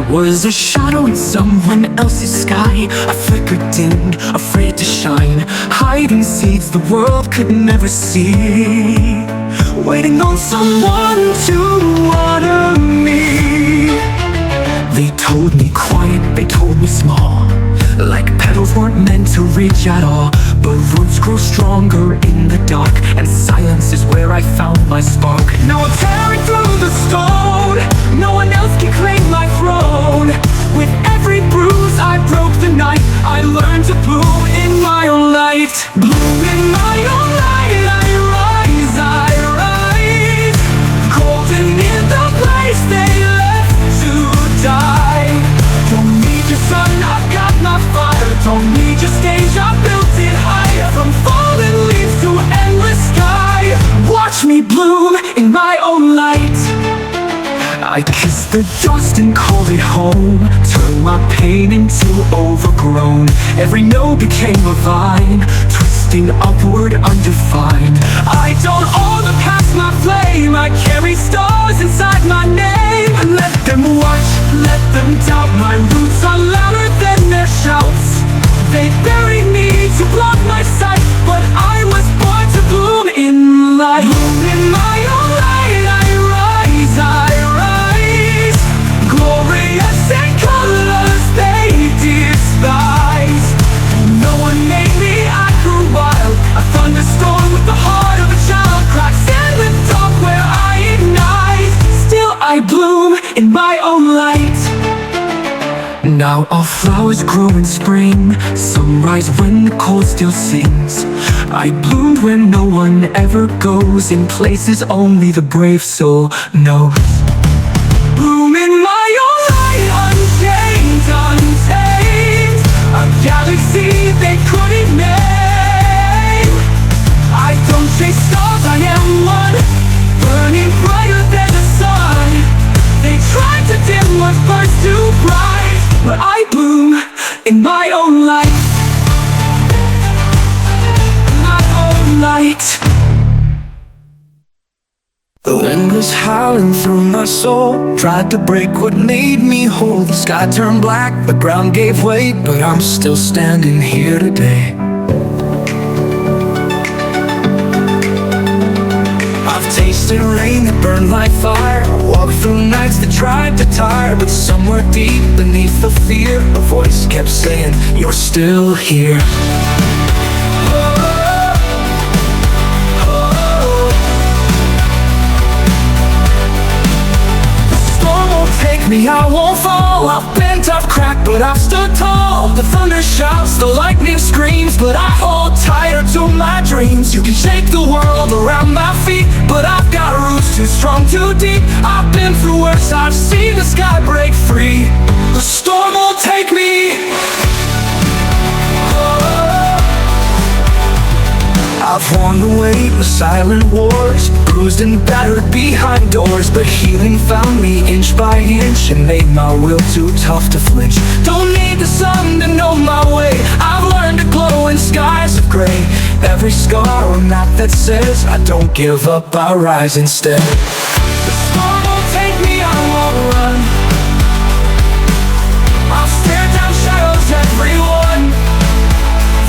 was a shadow in someone else's sky. I flickered dimmed, afraid to shine, hiding seeds the world could never see, waiting on someone to water me. They told me quiet, they told me small, like petals weren't meant to reach at all. But roots grow stronger in the dark, and silence is where I found my spark. Now I'm tearing through the stone, no one else can claim my throne. With every bruise I broke the night, I learned to bloom in my own light. Bloom in my own light, I rise, golden in the place they left to die. Don't need your sun, I've got my fire. Don't need your stage, I built it higher. From fallen leaves to endless sky, watch me bloom in my own light. I kissed the dust and called it home, turned my pain into overgrown. Every note became a vine, twisting upward undefined. I don't own the past, my flame, I carry stars inside my name. Let them watch, let them doubt, my roots are louder than their shouts. They buried me to block my sight, but I was born to bloom in light. Bloom in my own light, I rise, glorious in colors they despise. No one made me, I grew wild, a thunderstorm with the heart of a child. Cracks in the dark where I ignite, still I bloom in my own light. Now all flowers grow in spring, some rise when the cold still sings. I bloomed where no one ever goes, in places only the brave soul knows. Bloom in my own light, unchained, untamed, a galaxy they couldn't name. I don't chase stars, I am one, burning brighter than the sun. They tried to dim what burns too bright, but I bloom in my own light. My own light. The wind was howling through my soul, tried to break what made me whole. The sky turned black, the ground gave way, but I'm still standing here today. I've tasted rain that burned like fire, walked through nights that tried to tire, but somewhere deep beneath the fear, a voice kept saying, you're still here. I won't fall, I've bent, I've cracked, but I've stood tall. The thunder shouts, the lightning screams, but I hold tighter to my dreams. You can shake the world around my feet, but I've got roots too strong, too deep. I've been through worse, I've seen the sky break free. The storm will take me. I've won the weight, the silent wars, bruised and battered behind doors, but healing found me inch by inch and made my will too tough to flinch. Don't need the sun to know my way, I've learned to glow in skies of gray. Every scar a map that says I don't give up, I rise instead. The storm won't take me, I won't run, I'll stare down shadows, everyone.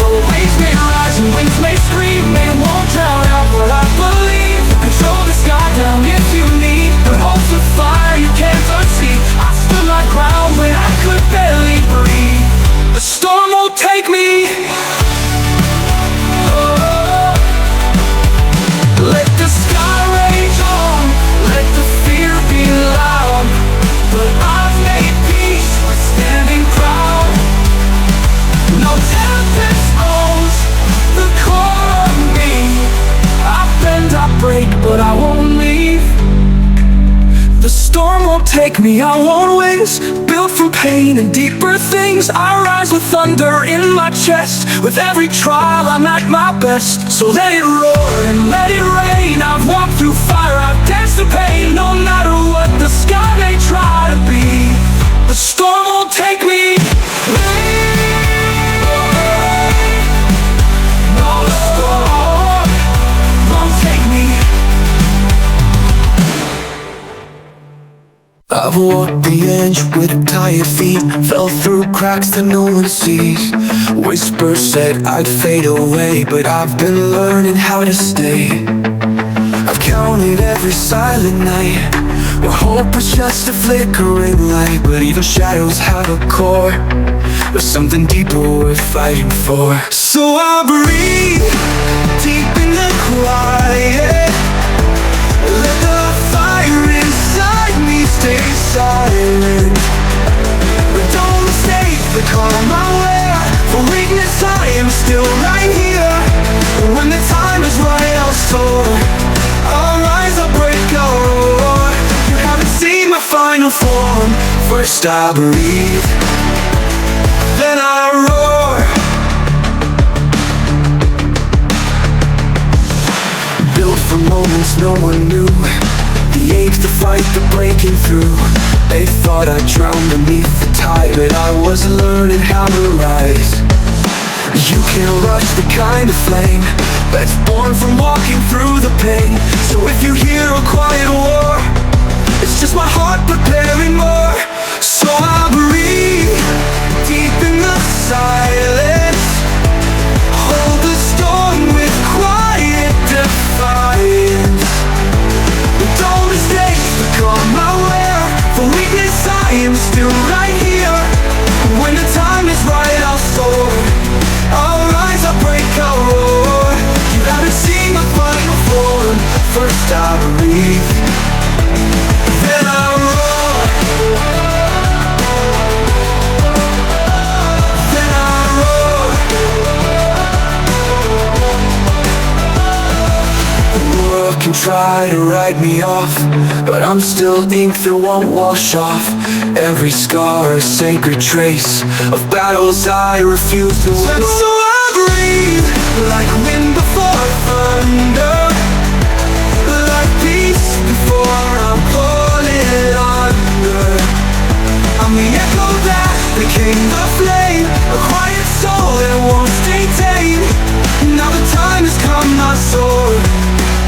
The waves may rise and winds may scream, they won't drown out what I believe. Control the sky down if you need, but hope's a fire you can't unsee. I stood my ground when I could barely breathe. The storm won't take me. Oh, let the sky rage on, let the fear be loud, but I've made peace with standing proud. No tempest owns the core of me. I bend, I break, but I won't leave. The storm won't take me, I won't wings. Built from pain and deeper things, I rise with thunder in my chest. With every trial I'm at my best. So let it roar and let it rain. I've walked through fire, I've danced through pain. No matter what the sky may try to be, the storm won't take me. I've walked the edge with tired feet, fell through cracks that no one sees. Whispers said I'd fade away, but I've been learning how to stay. I've counted every silent night where hope was just a flickering light. But even shadows have a core, there's something deeper worth fighting for. So I breathe deep in the quiet, let the fire inside me stay silent. But don't mistake the calm I wear for weakness. I am still right here. When the time is right, I'll soar. I'll rise, I'll break, I'll roar. You haven't seen my final form. First I breathe, then I roar. Built for moments no one knew, the ache, the fight, the breaking through. They thought I'd drown beneath the tide, but I was learning how to rise. You can't rush the kind of flame that's born from walking through the pain. So if you hear a quiet war, it's just my heart preparing more. So I breathe deep in the silence, hold the storm with quiet defiance. Don't mistake the calm I wear for weakness. I am still right here. When the time is right, I'll soar. I'll rise, I'll break, I'll roar. You haven't seen my final form. First I breathe, then I roar. Then I roar. The world can try to write me off, but I'm still ink that won't wash off. Every scar a sacred trace of battles I refuse to win. So I breathe like wind before thunder, like peace before I'm falling under. I'm the echo that became the flame, a quiet soul that won't stay tame. Now the time has come, my sword.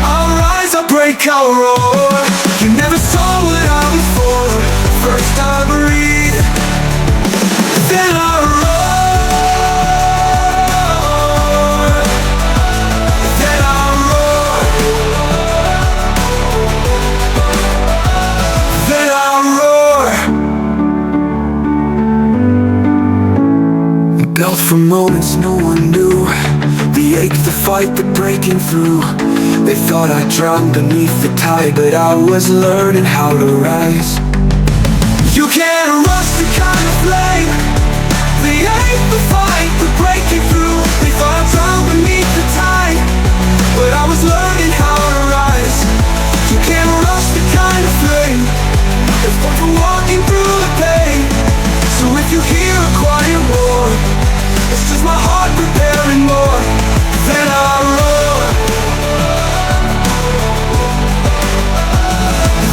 I'll rise, I'll break, I'll roar. You never saw what I was for. First I breathe, then I roar. Then I roar. Then I roar. Built for moments no one knew, the ache, the fight, the breaking through. They thought I'd drown beneath the tide, but I was learning how to rise. You can't rush the kind of flame, the ache, the fight, the breaking through. They thought I'd drown beneath the tide, but I was learning how to rise. You can't rush the kind of flame that's born from walking through the pain. So if you hear a quiet war, it's just my heart preparing more. Then I roar.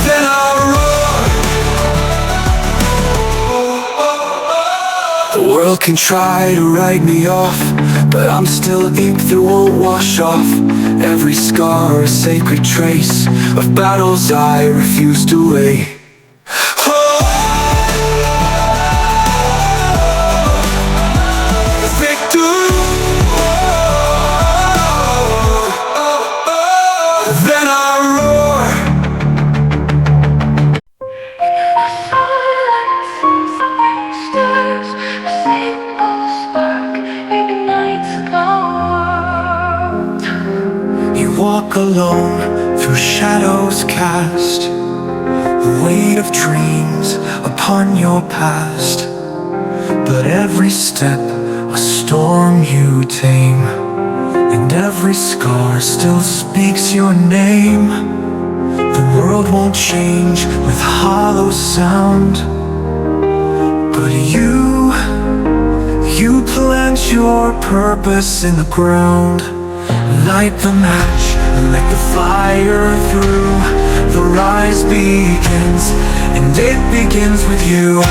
Then I roar. The world can try to write me off, but I'm still ink that won't wash off. Every scar a sacred trace of battles I refuse to weigh. Then I roar. You walk alone through shadows cast, the weight of dreams upon your past. But every step a storm you tame, and every scar still speaks your name. The world won't change with hollow sound, but you plant your purpose in the ground. Light the match, let the fire through. The rise begins, and it begins with you.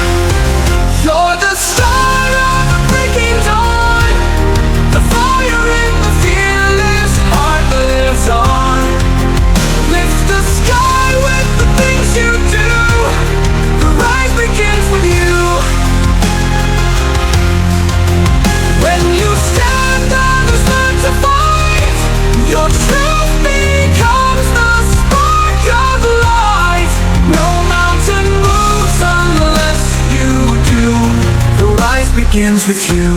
You're the star of the breaking dawn, the fire in the fearless heart lives on. Lift the sky with the things you do, the begins with you.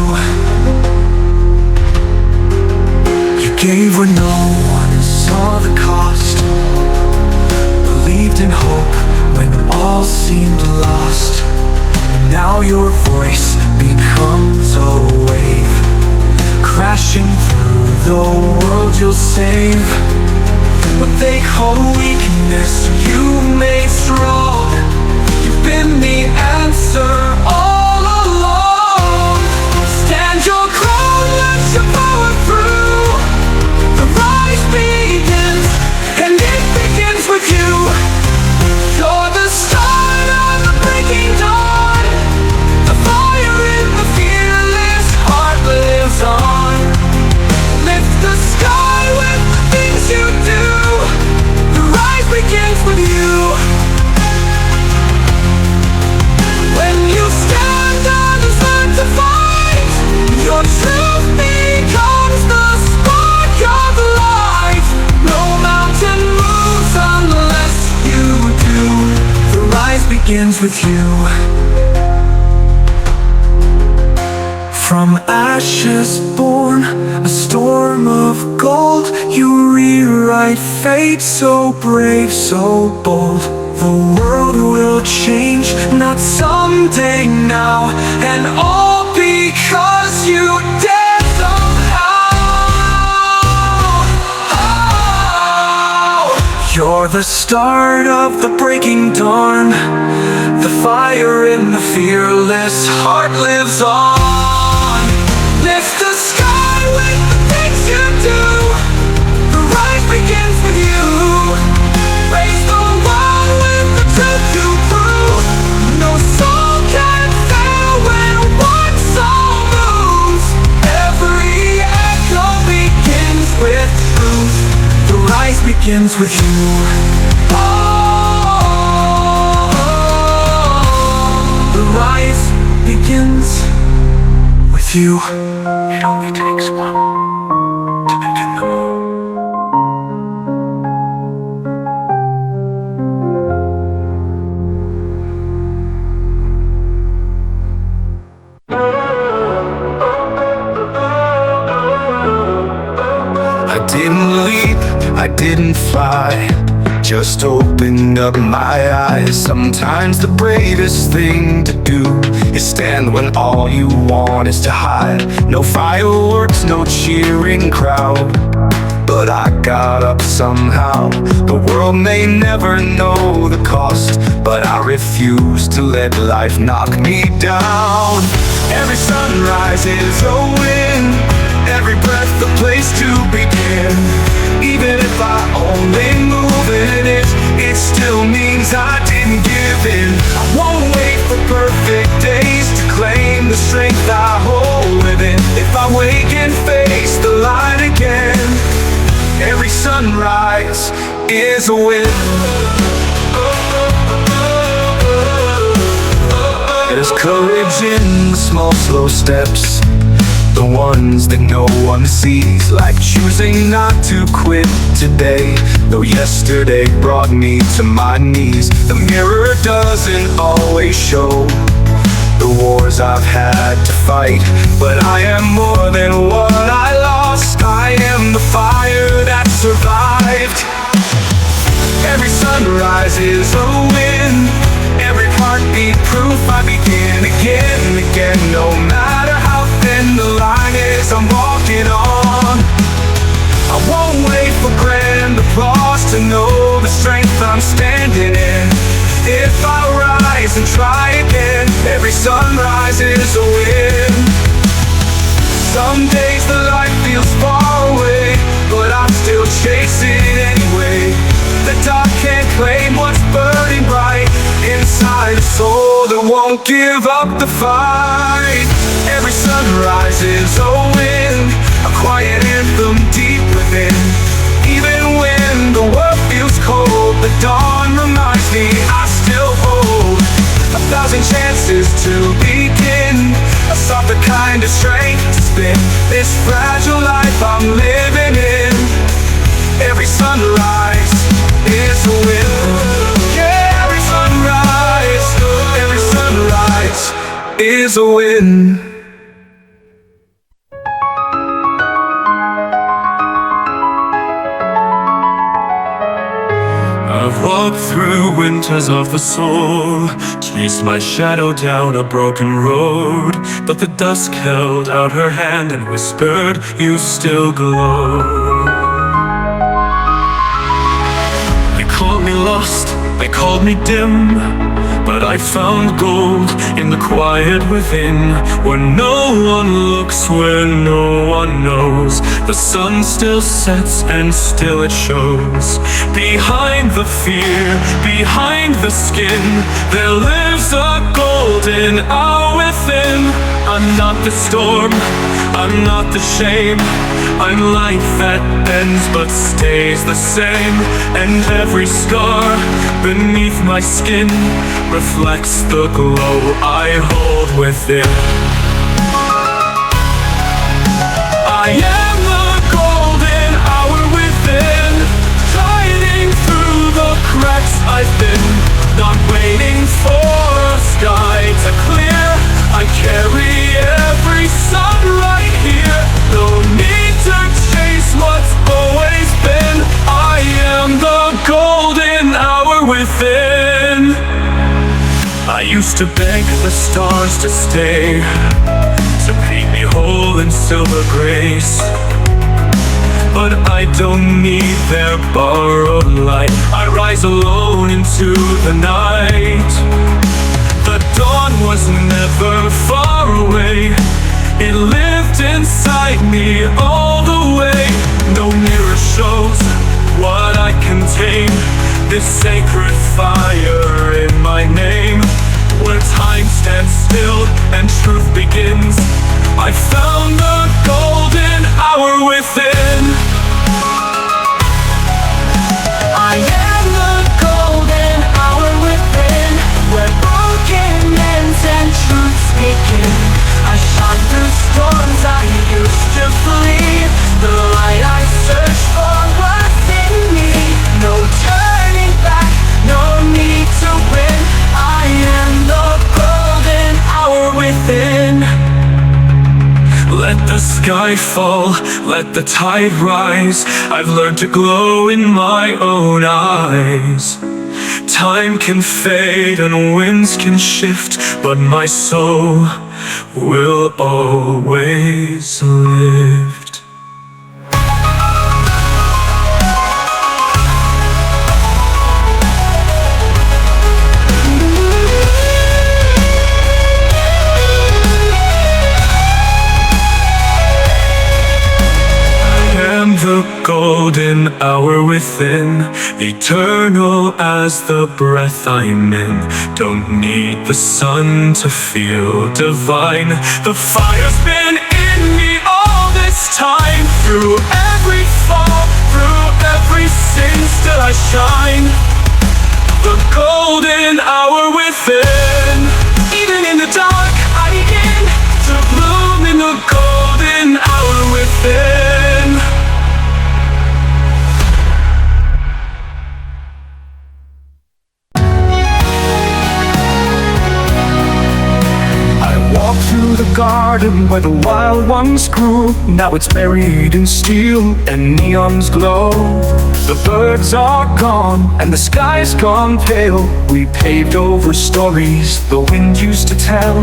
You gave when no one saw the cost, believed in hope when all seemed lost. Now your voice becomes a wave, crashing through the world you'll save. What they call weakness, you made strong. You've been the answer all along. Stand your ground, let your power through. The rise begins, and it begins with you. You're the start of the breaking dawn. The fire in the fearless heart lives on. Lift the sky with the things you do. The rise begins with you. When you stand, others learn to fight. Your truth becomes the spark of light. No mountain moves unless you do. The rise begins with you. From ashes born, a storm of gold, you rewrite fate, so brave, so bold. The world will change, not someday, now. And all because you dare somehow. You're the start of the breaking dawn. The fire in the fearless heart lives on. Lift the sky with the things you do. The rise begins with you. Raise the world with the truth you prove. No soul can fail when one soul moves. Every echo begins with truth. The rise begins with you. The rise begins with you. It only takes one to begin the move. I didn't leap, I didn't fly, just opened up my eyes. Sometimes the bravest thing to do is stand when all you want is to hide. No fireworks, no cheering crowd, but I got up somehow. The world may never know the cost, but I refuse to let life knock me down. Every sunrise is a win, every breath a place to begin. Even if I only move in it, it still means I didn't give in. I won't wait for perfect days to claim the strength I hold within. If I wake and face the light again, every sunrise is a win. There's courage in the small, slow steps, the ones that no one sees. Like choosing not to quit today, though yesterday brought me to my knees. The mirror doesn't always show the wars I've had to fight, but I am more than what I lost. I am the fire that survived. Every sunrise is a win, every heartbeat proof I begin again and again. No matter how thin the line is I'm walking on, I won't wait for grand applause to know the strength I'm standing in. If I rise and try again, every sunrise is a win. Some days the light feels far away, but I'm still chasing anyway. The dark can't claim what's burning bright inside a soul that won't give up the fight. Every sunrise is a win, a quiet anthem deep within. Even when the world feels cold, the dawn reminds me I still hold 1,000 chances to begin, a softer kind of strength to spin this fragile life I'm living in. Every sunrise is a win. Yeah, every sunrise is a win. walked through winters of the soul, chased my shadow down a broken road, but the dusk held out her hand and whispered, "You still glow." They called me lost, they called me dim, but I found gold in the quiet within, where no one looks, where no one knows. The sun still sets and still it shows. Behind the fear, behind the skin, there lives a golden hour within. I'm not the storm, I'm not the shame, I'm light that bends but stays the same. And every scar beneath my skin reflects the glow I hold within. I am the golden hour within, guiding through the cracks I've been, not waiting for a sky to clear. I carry every sun right here, no need to chase what's always been. I am the golden hour within. I used to beg the stars to stay, to paint me whole in silver grace, but I don't need their borrowed light. I rise alone into the night. The dawn was never far away, it lived inside me all the way. No mirror shows what I contain, this sacred fire in my name. Where time stands still and truth begins, I found the golden hour within. I am the golden hour within, where broken ends and truths begin. I shine through storms I used to flee, the light I search for was in me. No turning back, no need to win. I am the golden hour within. Let the sky fall, let the tide rise, I've learned to glow in my own eyes. Time can fade and winds can shift, but my soul will always lift. The golden hour within, eternal as the breath I'm in. Don't need the sun to feel divine. The fire's been in me all this time. Through every fall, through every sin, still I shine. The golden hour within. Even in the dark, I begin to bloom in the golden hour within. Through the garden where the wild ones grew, now it's buried in steel and neons glow. The birds are gone and the sky's gone pale. We paved over stories the wind used to tell.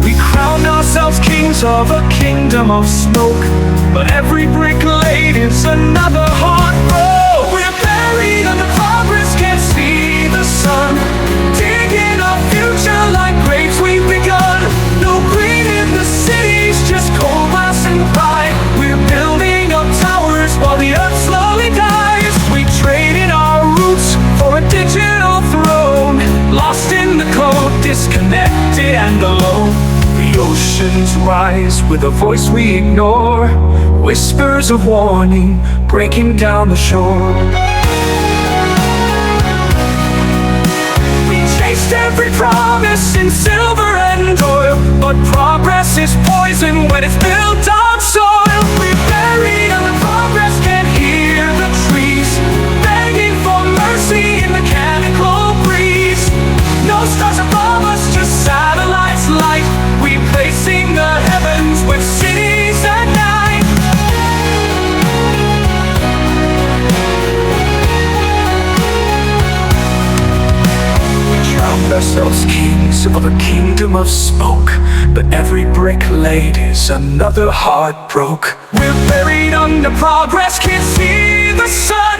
We crowned ourselves kings of a kingdom of smoke, but every brick laid is another heart broke. We're buried under progress, can't see the sun, digging our future like graves we've begun. No green in the cities, just cold glass and pride. We're building up towers while the earth slowly dies. We traded our roots for a digital throne, lost in the code, disconnected and alone. The oceans rise with a voice we ignore, whispers of warning breaking down the shore. Every promise in silver and oil, but progress is poison when it's built on soil. We're buried under progress, can't hear the trees begging for mercy in mechanical breeze. No stars above us, just satellites light, replacing the heavens with cities at night. ourselves kings of a kingdom of smoke, but every brick laid is another heart broke. We're buried under progress, can't see the sun,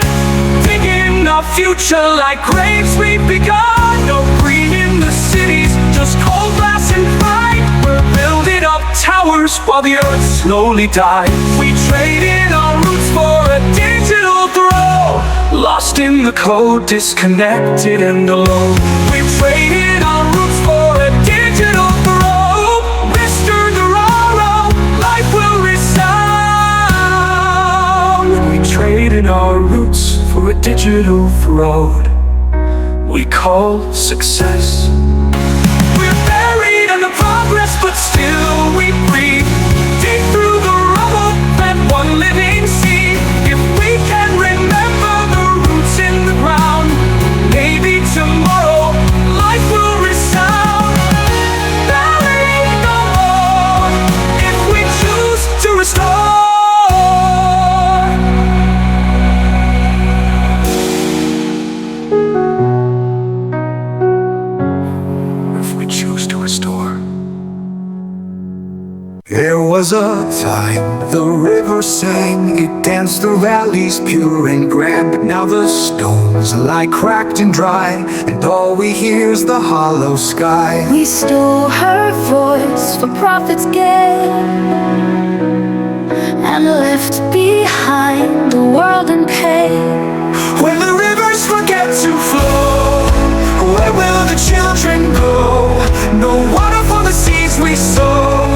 digging our future like graves we've begun. No green in the cities, just cold glass and pride. We're building up towers while the earth slowly dies. We traded our roots for a digital throw, lost in the code, disconnected and alone. We've traded our roots for a digital throw. Mr. Dororo, life will resound. We traded our roots for a digital road we call success. We're buried under progress, but still we breathe. Dig through the rubble, plant one living seed. If we can remember the roots in the ground, maybe tomorrow life will resound. Valley no more if we choose to restore. There was a time the river sang, it danced the valleys pure and grand. But now the stones lie cracked and dry, and all we hear is the hollow sky. We stole her voice for profit's gain, and left behind the world in pain. When the rivers forget to flow, where will the children go? No water for the seeds we sow,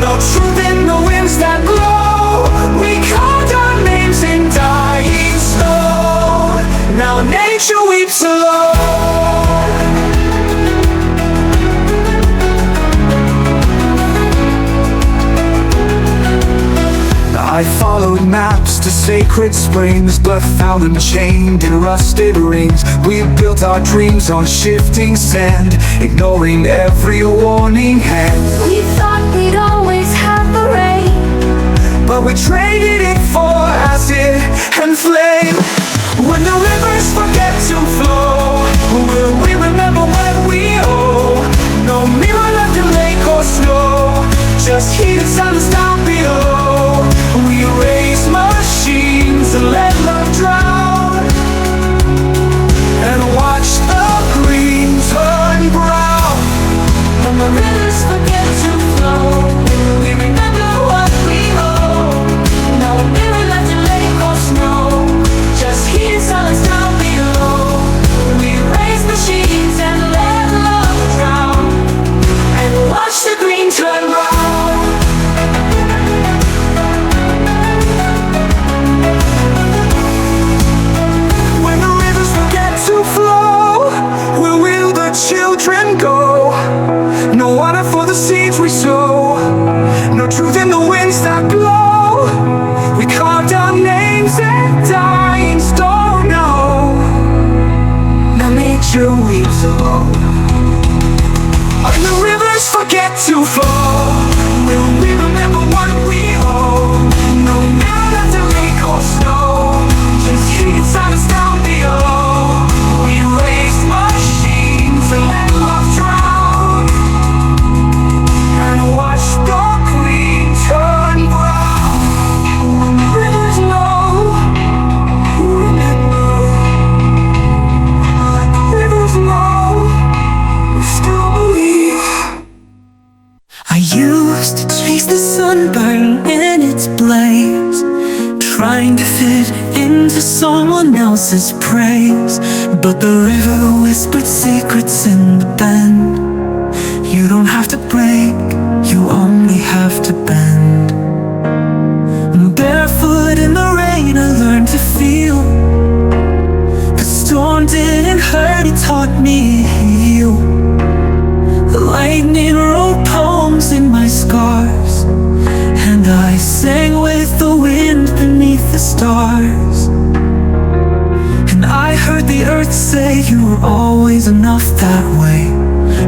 no truth in the winds that blow. We carved our names in dying stone, now nature weeps alone. I followed maps to sacred springs, but found them chained in rusted rings. We built our dreams on shifting sand, ignoring every warning hand. We thought we'd always have the rain, but we traded it for acid and flame. When the rivers forget to flow, will we remember what we owe? No mirror left in lake or snow, just heat and silence down below. We raise machines and let love drown, and watch the green turn brown. when the rivers forget to flow, we remember what we owe. No mirror left in lake or snow, just heat and silence down below. We raise machines and let love drown, and watch the green turn brown. When the rivers forget to flow, where will the children go? No water for the seeds we sow, no truth in the winds that blow. We carved our names in dying stone, no, now nature weeps alone. When the rivers forget to flow, will we remember what we owe? No matter left in lake or snow, just heat and silence down below. We raised machines and let love drown, and watch the green turn brown. When the rivers know, remember. Let the rivers know, we still believe. I used to chase the sunburn in its blaze, trying to fit into someone else's praise. But the river whispered secrets in the bend. You don't have to break, you only have to bend. Barefoot in the rain, I learned to feel. The storm didn't hurt, it taught me to heal. The lightning wrote poems in my scars, and I sang with the wind beneath the stars. And I heard the earth say you were always enough that way.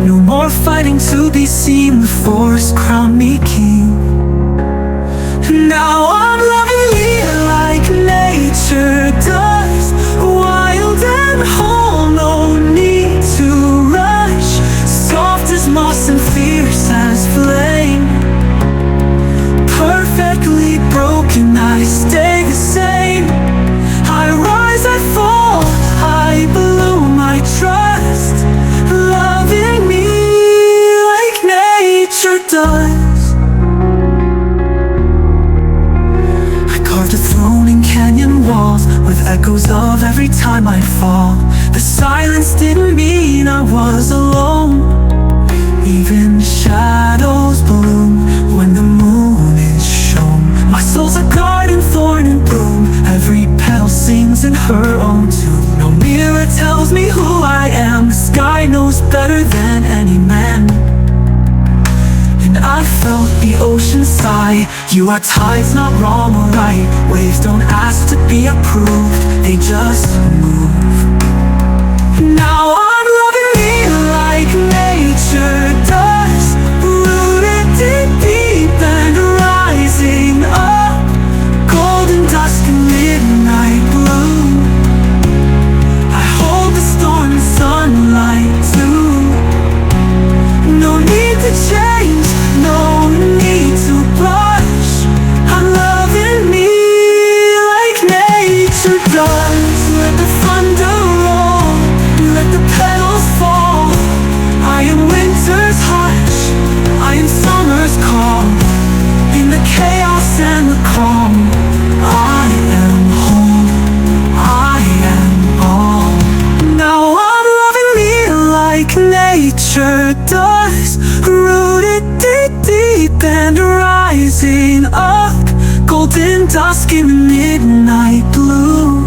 No more fighting to be seen, the forest crowned me king. Now I'm loving it like nature does, wild and whole, no need to rush. was alone. Even shadows bloom when the moon is shown. My soul's a garden, thorn and bloom. Every petal sings in her own tune. No mirror tells me who I am. The sky knows better than any man. And I felt the ocean sigh. You are tides, not wrong or right. Waves don't ask to be approved, they just move. Now I'm loving me like nature does, rooted deep and rising up. Golden dusk and midnight blue. I hold the storm and sunlight too. No need to change, no need to blush. I'm loving me like nature does. Let the thunder roll, let the petals fall. I am winter's hush, I am summer's calm. In the chaos and the calm, I am home, I am all. Now I'm loving me like nature does, rooted deep and rising up. Golden dusk in midnight blue.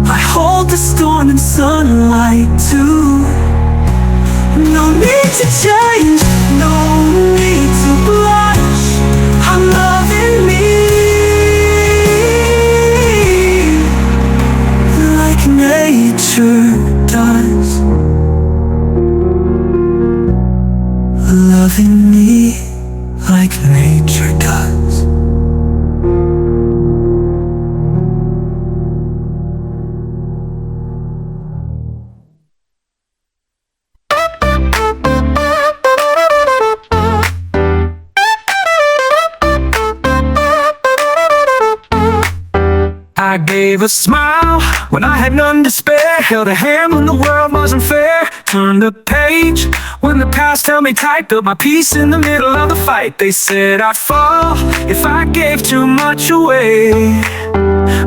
I hold the storm and sunlight too. No need to change, no need to blush. I'm loving me like nature does. Loving me like nature does. I gave a smile when I had none to spare. Held a hand when the world wasn't fair. Turned the page when the past held me tight. Built my peace in the middle of the fight. They said I'd fall if I gave too much away,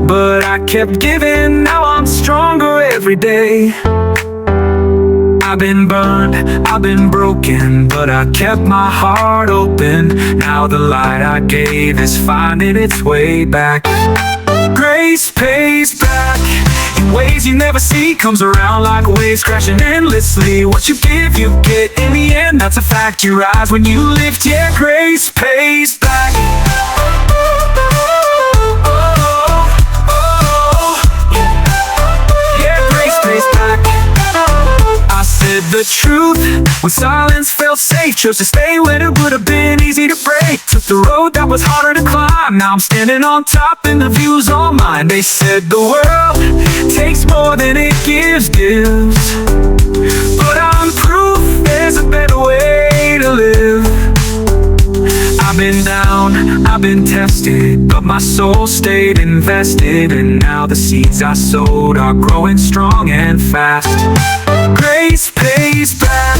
but I kept giving, now I'm stronger every day. I've been burned, I've been broken, but I kept my heart open. Now the light I gave is finding its way back. Grace pays back in ways you never see. Comes around like waves crashing endlessly. What you give, you get in the end. That's a fact, you rise when you lift. Yeah, grace pays back. Yeah, grace pays back. I said the truth when silence felt safe. Chose to stay when it would have been easy to break. Took the road that was harder to climb. Now I'm standing on top and the view's all mine. They said the world takes more than it gives, but I'm proof there's a better way to live. I've been down, I've been tested, but my soul stayed invested. And now the seeds I sowed are growing strong and fast. Grace pays back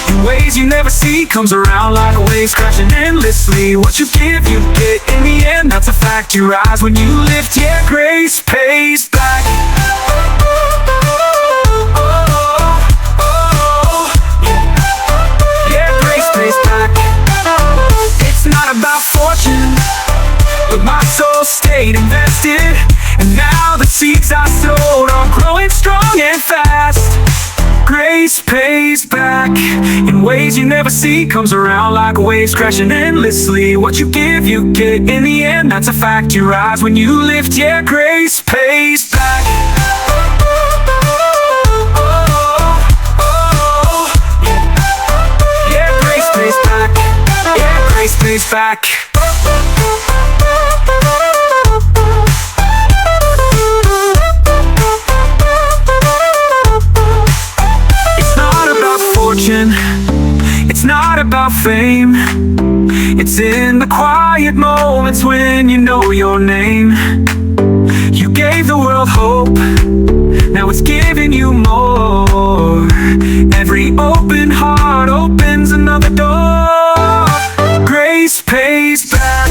in ways you never see. Comes around like waves crashing endlessly. What you give, you get in the end. That's a fact, you rise when you lift. Yeah, grace pays back. Yeah, grace pays back. It's not about fortune, but my soul stayed invested. And now the seeds I sowed are growing strong and fast. Grace pays back in ways you never see. Comes around like waves crashing endlessly. What you give, you get in the end. That's a fact, you rise when you lift. Yeah, grace pays back. Yeah, grace pays back. Yeah, grace pays back. It's not about fame. It's in the quiet moments when you know your name. You gave the world hope, now it's giving you more. Every open heart opens another door. Grace pays back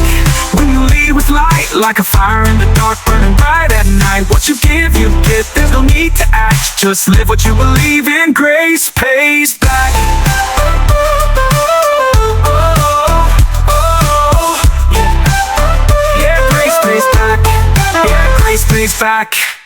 when you lead with light, like a fire in the dark, burning bright at night. What you give, you get. There's no need to act, just live what you believe in. Grace back.